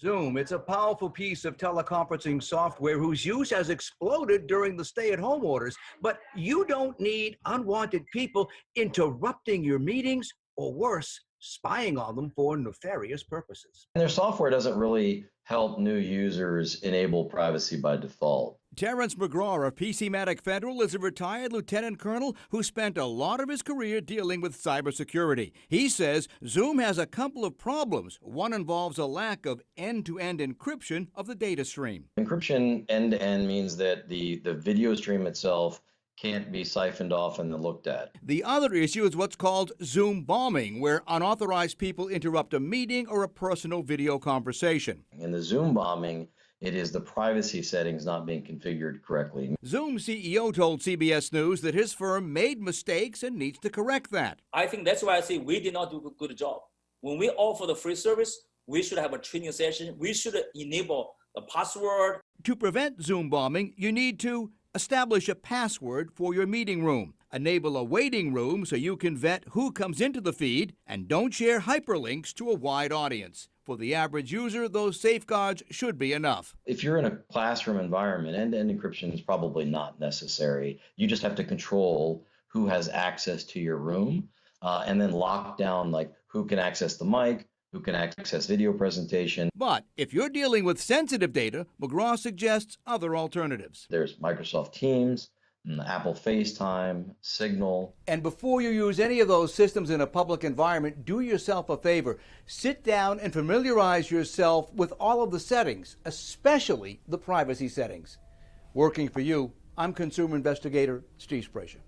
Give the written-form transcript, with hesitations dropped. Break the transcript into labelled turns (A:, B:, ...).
A: Zoom, it's a powerful piece of teleconferencing software whose use has exploded during the stay-at-home orders. But you don't need unwanted people interrupting your meetings or worse, spying on them for nefarious purposes.
B: And their software doesn't really help new users enable privacy by default.
C: Terrence McGraw of PCmatic Federal is a retired lieutenant colonel who spent a lot of his career dealing with cybersecurity. He says Zoom has a couple of problems. One involves a lack of end-to-end encryption of the data stream.
B: Encryption end-to-end means that the video stream itself can't be siphoned off and then looked at.
C: The other issue is what's called Zoom bombing, where unauthorized people interrupt a meeting or a personal video conversation.
B: In the Zoom bombing, it is the privacy settings not being configured correctly.
C: Zoom CEO told CBS News that his firm made mistakes and needs to correct that.
D: I think that's why I say we did not do a good job. When we offer the free service, we should have a training session. We should enable the password.
C: To prevent Zoom bombing, you need to establish a password for your meeting room. Enable a waiting room so you can vet who comes into the feed, and don't share hyperlinks to a wide audience. For the average user, those safeguards should be enough.
B: If you're in a classroom environment, end-to-end encryption is probably not necessary. You just have to control who has access to your room and then lock down like who can access the mic, who can access video presentation.
C: But if you're dealing with sensitive data, McGraw suggests other alternatives.
B: There's Microsoft Teams, Apple FaceTime, Signal.
A: And before you use any of those systems in a public environment, do yourself a favor. Sit down and familiarize yourself with all of the settings, especially the privacy settings. Working for you, I'm consumer investigator Steve Sprecher.